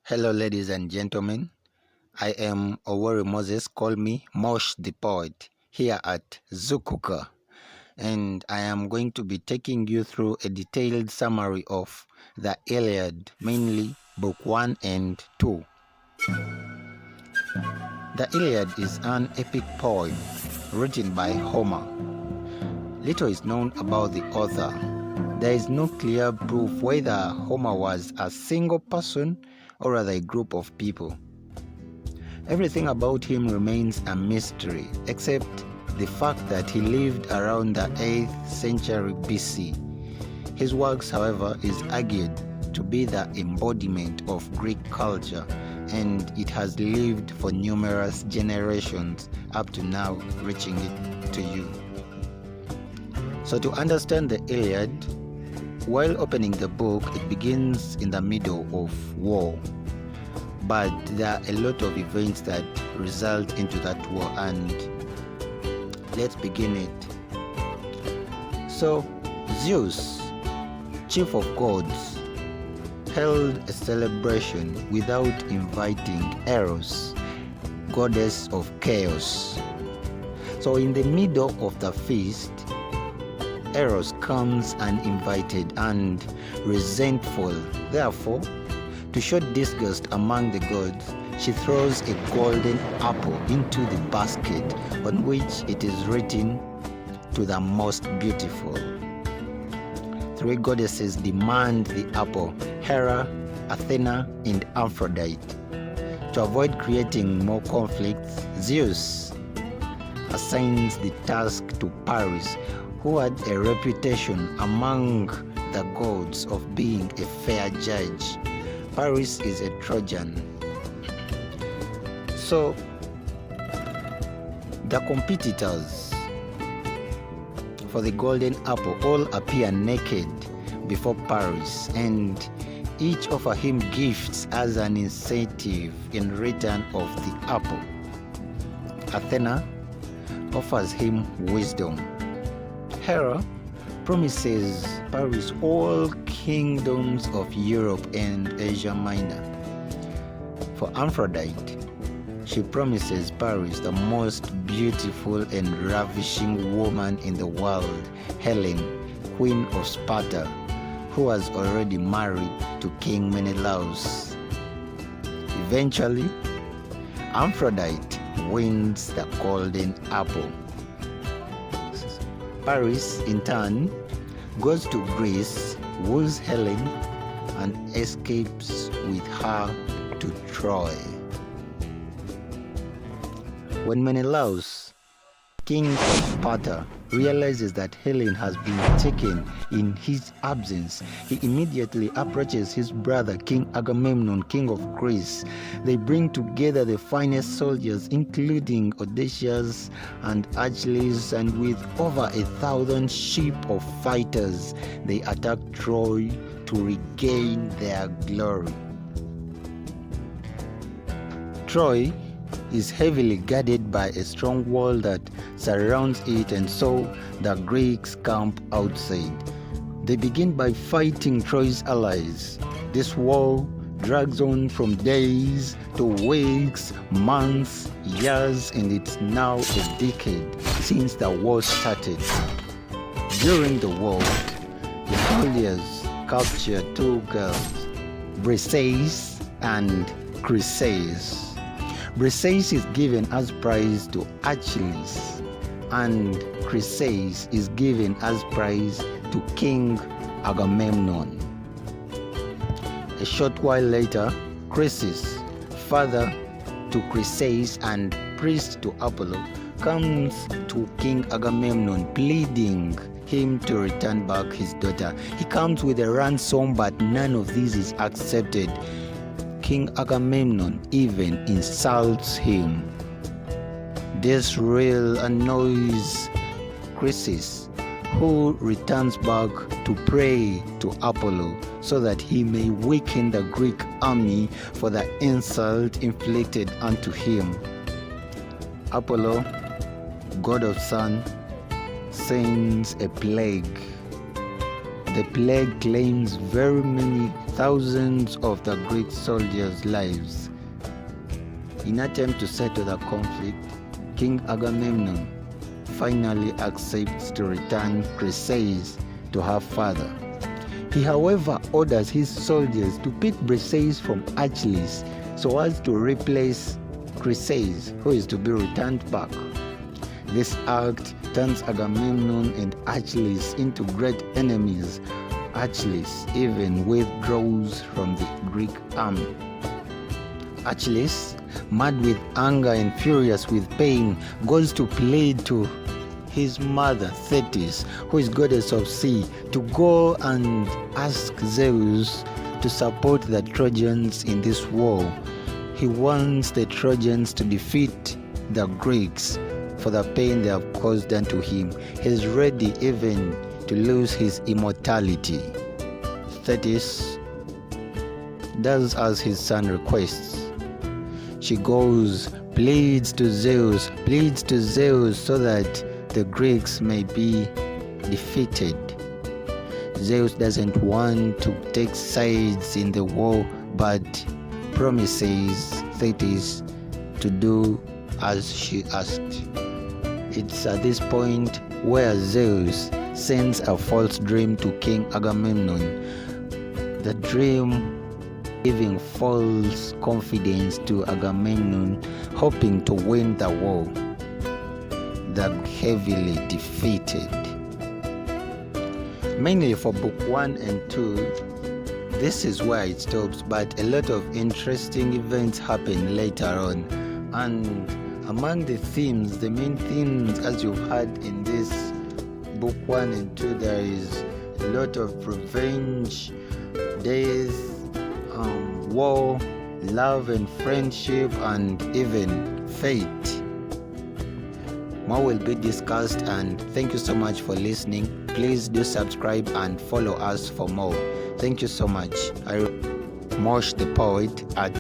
Hello, ladies and gentlemen. I am Owori Moses, call me Mosh the Poet, here at Zukuka, and I am going to be taking you through a detailed summary of the Illiad, mainly Book 1 and 2. The Illiad is an epic poem written by Homer. Little is known about the author. There is no clear proof whether Homer was a single person or rather a group of people. Everything about him remains a mystery, except the fact that he lived around the 8th century BC. His works, however, is argued to be the embodiment of Greek culture, and it has lived for numerous generations up to now, reaching it to you. So to understand the Iliad, while opening the book, it begins in the middle of war. But there are a lot of events that result into that war, and let's begin it. So Zeus, chief of gods, held a celebration without inviting Eros, goddess of chaos. So in the middle of the feast, Eros comes uninvited and resentful. Therefore, to show disgust among the gods, she throws a golden apple into the basket on which it is written, "To the most beautiful." 3 goddesses demand the apple: Hera, Athena, and Aphrodite. To avoid creating more conflicts, Zeus assigns the task to Paris, who had a reputation among the gods of being a fair judge. Paris is a Trojan. So the competitors for the golden apple all appear naked before Paris, and each offer him gifts as an incentive in return of the apple. Athena offers him wisdom. Hera promises Paris all kingdoms of Europe and Asia Minor. For Aphrodite, she promises Paris the most beautiful and ravishing woman in the world, Helen, Queen of Sparta, who was already married to King Menelaus. Eventually, Aphrodite wins the golden apple. Paris, in turn, goes to Greece, woos Helen, and escapes with her to Troy. When Menelaus, king of Sparta, realizes that Helen has been taken in his absence, he immediately approaches his brother, King Agamemnon, king of Greece. They bring together the finest soldiers, including Odysseus and Achilles, and with over 1,000 sheep of fighters, they attack Troy to regain their glory. Troy is heavily guarded by a strong wall that surrounds it, and so the Greeks camp outside. They begin by fighting Troy's allies. This war drags on from days to weeks, months, years, and it's now a decade since the war started. During the war, the soldiers captured 2 girls, Briseis and Chryseis. Briseis is given as prize to Achilles, and Chryseis is given as prize to King Agamemnon. A short while later, Chryseis, father to Chryseis and priest to Apollo, comes to King Agamemnon pleading him to return back his daughter. He comes with a ransom, but none of this is accepted. King Agamemnon even insults him. This really annoys Chryseis, who returns back to pray to Apollo so that he may weaken the Greek army for the insult inflicted unto him. Apollo, god of sun, sends a plague. the plague claims very many thousands of the Greek soldiers' lives. In attempt to settle the conflict, King Agamemnon finally accepts to return Chryseis to her father. He, however, orders his soldiers to pick Briseis from Achilles so as to replace Chryseis, who is to be returned back. This act turns Agamemnon and Achilles into great enemies. Achilles even withdraws from the Greek army. Achilles, mad with anger and furious with pain, goes to plead to his mother Thetis, who is goddess of sea, to go and ask Zeus to support the Trojans in this war. He wants the Trojans to defeat the Greeks for the pain they have caused unto him. He is ready even to lose his immortality. Thetis does as his son requests. She goes, pleads to Zeus so that the Greeks may be defeated. Zeus doesn't want to take sides in the war, but promises Thetis to do as she asked. It's at this point where Zeus sends a false dream to King Agamemnon. The dream giving false confidence to Agamemnon, hoping to win the war. They're heavily defeated. Mainly for book 1 and 2, this is where it stops, but a lot of interesting events happen later on. And among the themes, the main themes as you've heard in this book 1 and 2, there is a lot of revenge, death, war, love and friendship, and even fate. More will be discussed, and thank you so much for listening. Please do subscribe and follow us for more. Thank you so much. Mosh the Poet at